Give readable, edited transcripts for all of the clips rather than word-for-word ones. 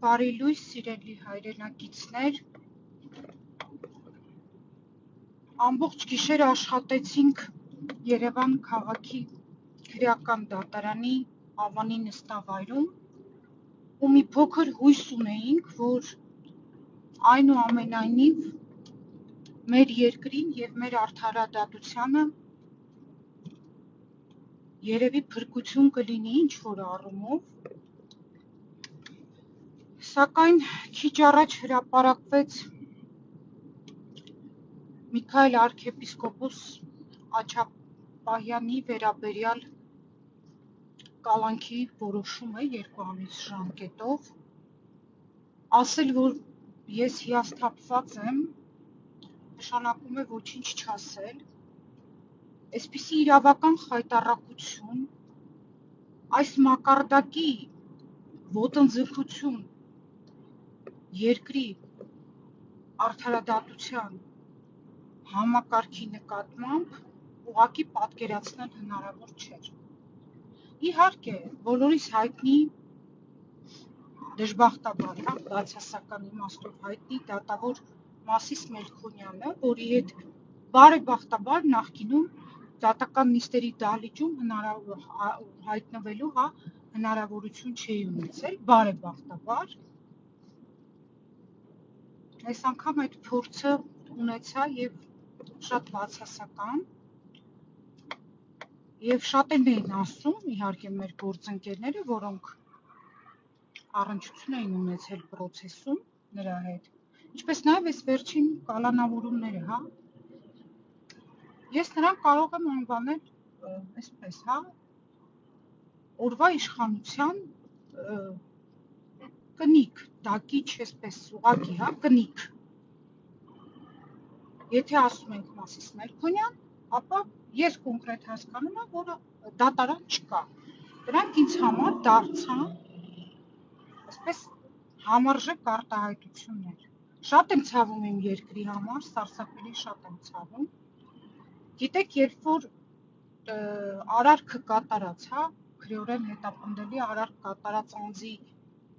Բարի լույս, սիրելի հայրենակիցներ, ամբողջ գիշեր աշխատեցինք Երևան քաղաքի քրեական դատարանի Ավանի նստավայրում ու մի փոքր հույս ունեինք, որ այնուամենայնիվ մեր երկրին և մեր արդարադատությանը երևի փրկություն կլինի ինչ-որ առումով, սակայն քիչ առաջ հրապարակվեց Միքայել arczepiskopos Աչապահյանի վերաբերյալ կալանքի որոշումը 2 ամիս ժամկետով, ասել, որ ես հիասթափված եմ, նշանակում է ոչինչ չասել, այսպիսի իրավական խայտառակություն, այս մակարդակի ոտնձգություն երկրի արդարադատության համակարգի նկատմամբ ուղղակի պատկերացնել հնարավոր չէր։ Իհարկե, բոլորիս հայտնի դժբախտաբար, բացասական իմաստով հայտնի դատավոր Մասիս Մելքոնյանը, որի հետ բարեբախտաբար նախկինում դատական նիստերի դահլիճում հայտնվելու հնարավորություն չէի ունեցել, բարեբախտաբար, այս անգամ այդ փորձը ունեցա և շատ բացասական, և շատերն էին ասում, իհարկե մեր գործընկերները, որոնք առնչություն էին ունեցել պրոցեսում նրա հետ, ինչպես նաև այս վերջին կալանավորումները, ես նրան կարող եմ անվանել այսպես, օրվա իշխանության կնիկ, դակիչ, այսպես ուղղակի, կնիկ։ Եթե ասում ենք Մասիս Մելքոնյան, ապա ես կոնկրետ հասկանում եմ, որ դատարան չկա։ Դրանք ինձ համար դարձան այսպես համարժեք արտահայտություններ։ Շատ եմ ցավում իմ երկրի համար, սարսափելի շատ եմ ցավում։ Գիտեք, երբ որ արարքը կատարած, քրեորեն հետապնդելի արարք կատարած անձի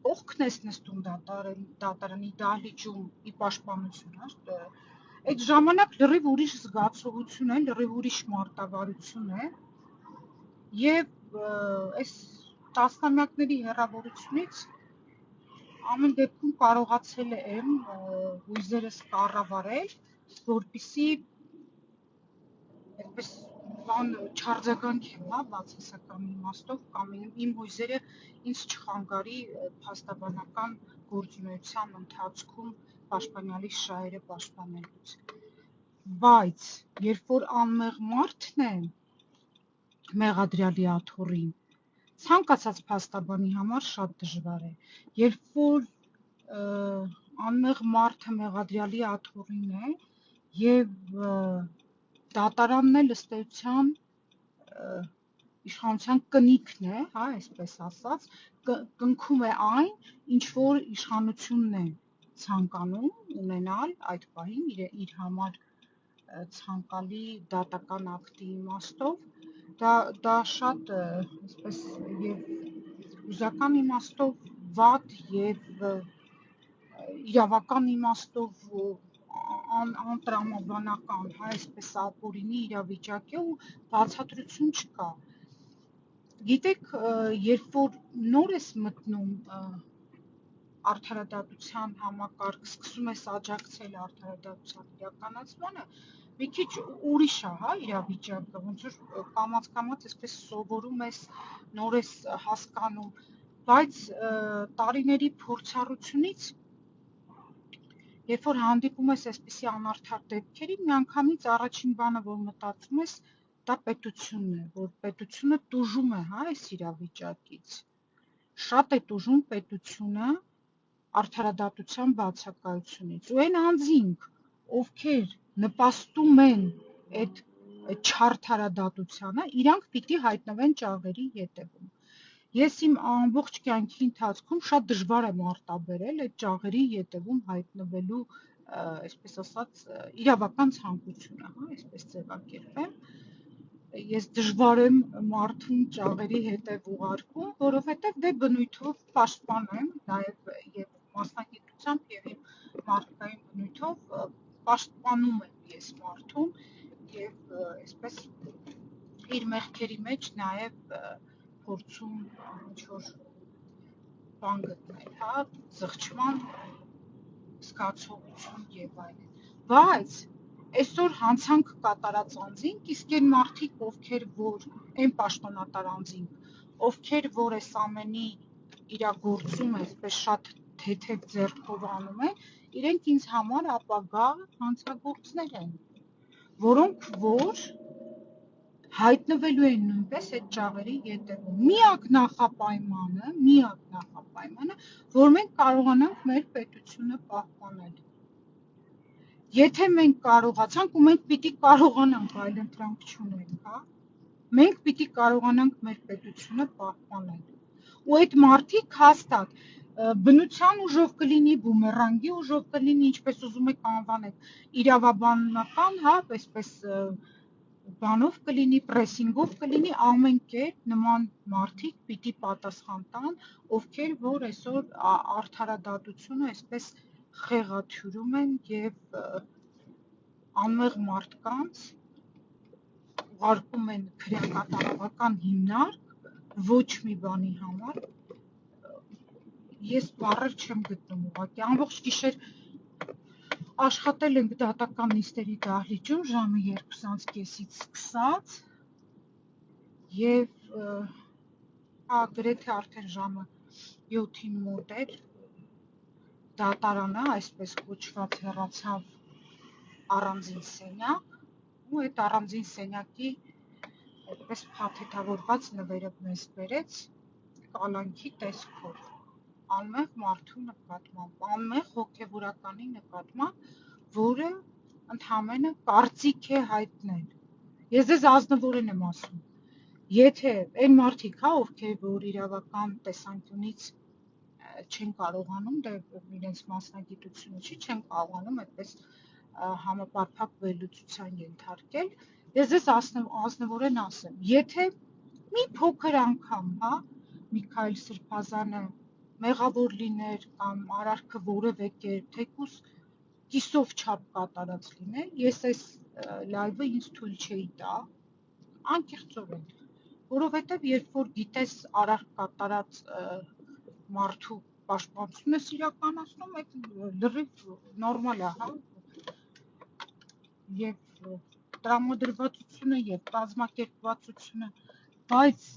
կողքն ես նստում դատարանի դահլիճում ի պաշտպանություն, այդ ժամանակ լրիվ ուրիշ զգացողություն է, լրիվ ուրիշ մարտավարություն է և այս տասնամյակների հեռավորությունից ամեն դեպքում կարողացել եմ հույզերս կառավարել, որպեսզի այդպես չարձագանքեմ, բացասական իմաստով կամ իմ հույզերը ինձ չխանգարի փաստաբանական գործունեության ընթացքում պաշտպանյալիս շահերը պաշտպանելուց, բայց երբ որ անմեղ մարդն է մեղադրյալի աթոռին, ցանկացած փաստաբանի համար շատ դժվար է, երբ որ անմեղ մարդը մեղադրյալի աթոռին է և դատարանն էլ ըստ էության իշխանության կնիքն է, այսպես ասած, կնքում է այն, ինչ որ իշխանությունն է ցանկանում ունենալ այդ պահին իր համար ցանկալի դատական ակտի իմաստով, դա շատ այսպես և հուզական իմաստով վատ և իրավական իմաստով անտրամաբանական, այսպես ապօրինի իրավիճակ է ու բացատրություն չկա։ Գիտեք, երբ որ նոր ես մտնում արդարադատության համակարգ, սկսում ես աջակցել արդարադատության իրականացմանը, մի քիչ ուրիշ է իրավիճակը, ոնց որ կամաց-կամաց այսպես սովորում ես, նոր ես հասկանում, բայց տարիների փորձառությունից, երբ որ հանդիպում ես այսպիսի անարդար դեպքերի, միանգամից առաջին բանը, որ մտածում ես, դա պետությունն է, որ պետությունը տուժում է այս իրավիճակից, շատ է տուժում պետությունը արդարադատության բացակայությունից, ու այն անձինք, ովքեր նպաստում են այդ չարդարադատությանը, իրանք պիտի հայտնվեն ճաղերի ետևում։ Ես իմ ամբողջ կյանքի ընթացքում շատ դժվար եմ արտաբերել այդ ճաղերի ետևում հայտնվելու, այսպես ասած, իրավական ցանկությունը, այսպես ձևակերպեմ, ես դժվար եմ մարդուն ճաղերի հետև ուղարկում, որովհետև դե բնույթով պաշտպան եմ, նաև և մասնագիտությամբ եւ իմ մարդկային բնույթով պաշտպանում եմ ես մարդուն եւ այսպես իր մեղքերի մեջ նաև փորձում ինչ-որ բան գտնել, հա, զղջման զգացողություն եւ այլն։ Բայց այսօր հանցանք կատարած անձինք, իսկ այն մարդիկ, ովքեր որ այն պաշտոնատար անձինք, ովքեր որ այս ամենի իրագործում այսպես շատ թեթև ձեռքով անում են, իրենք ինձ համար ապագա հանցագործներ են, որոնք որ հայտնվելու են նույնպես այդ ճաղերի ետևում։ Միակ նախապայմանը, որ մենք կարողանանք մեր պետությունը պահպանել։ Եթե մենք կարողացանք, ու մենք պիտի կարողանանք, այլընտրանք չունենք, հա, մենք պիտի կարողանանք մեր պետությունը պահպանել։ Ու այդ մարդիկ հաստատ բնության ուժով կլինի, բումերանգի ուժով կլինի, ինչպես ուզում եք անվանեք, իրավաբանական, հա, այսպես բանով կլինի, պրեսինգով կլինի, ամեն կերպ նման մարդիկ պիտի պատասխան տան, ովքեր որ այսօր արդարադատությունը այսպես խեղաթյուրում են եւ անմեղ մարդկանց ուղարկում են քրեակատարողական հիմնարկ ոչ մի բանի համար, ես բառեր չեմ գտնում ուղղակի, ամբողջ գիշեր աշխատել ենք դատական նիստերի դահլիճում ժամը 2:30-ից սկսած եւ գրեթե արդեն ժամը 7-ին մոտ էր դատարանը այսպես կոչված հեռացավ առանձին սենյակ ու այդ առանձին սենյակի այդպես փաթեթավորված նվերը մեզ բերեց կալանքի տեսքով անմեղ մարդու նկատմամբ, անմեղ հոգևորականի նկատմամբ, որը ընդհանրապես կարծիք է հայտնել։ Ես ձեզ ազնվորեն եմ ասում, եթե այն մարդիկ, հա, ովքեր որ իրավական տեսանկյունից չեն կարողանում, դե իրենց մասնագիտությունը չի, չեն կարողանում այդպես համապարփակ վերլուծության ենթարկել, ես ձեզ ազնվորեն ասեմ, եթե մի փոքր անգամ, հա, Միքայել Սրբազանը մեղավոր լիներ կամ արարքը որևէ կերպ թեկուզ կիսով չափ կատարած լիներ, ես այս լայվը ինձ թույլ չէի տա, անկեղծորեն, որովհետև երբ որ գիտես արարք կատարած մարդու պաշտպանություն ես իրականացնում, այդ լրիվ նորմալ է, հա, եւ տրամադրվածությունը եւ կազմակերպվածությունը, բայց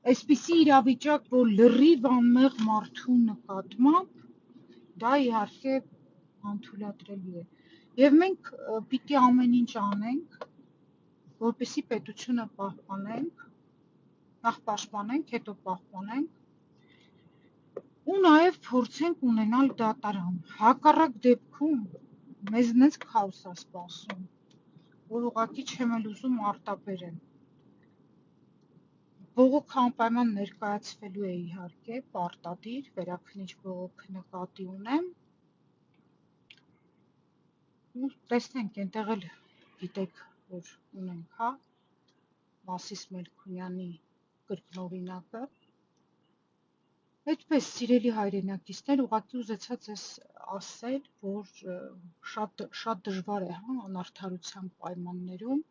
այսպիսի իրավիճակ, որ լրիվ անմեղ մարդու նկատմամբ, դա իհարկե անթույլատրելի է։ Եվ մենք պիտի ամեն ինչ անենք, որպեսզի պետությունը պահպանենք, նախ պաշտպանենք, հետո պահպանենք, ու նաև փորձենք ունենալ դատարան։ Հակառակ դեպքում մեզ նենց քաոս է սպասում, որ ուղղակի չեմ էլ ուզում արտաբերեմ։ Բողոքը անպայման ներկայացվելու է իհարկե, պարտադիր, վերաքննիչ բողոքը նկատի ունեմ։ Ու տեսնենք, այնտեղ էլ գիտեք, որ ունենք, հա, Մասիս Մելքոնյանի կրկնօրինակը։ Այդպես, սիրելի հայրենակիցներ, ուղղակի ուզեցա ձեզ ասել, որ շատ դժվար է, հա, անարդարության պայմաններում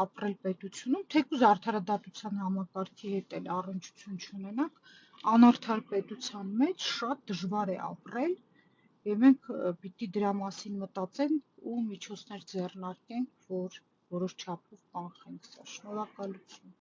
ապրել պետությունում, թեկուզ արդարադատության համակարգի հետ էլ առնչություն չունենանք, անարդար պետության մեջ շատ դժվար է ապրել եւ մենք պիտի դրա մասին մտածենք ու միջոցներ ձեռնարկենք, որ որոշ չափով կանխենք սա։ Շնորհակալություն։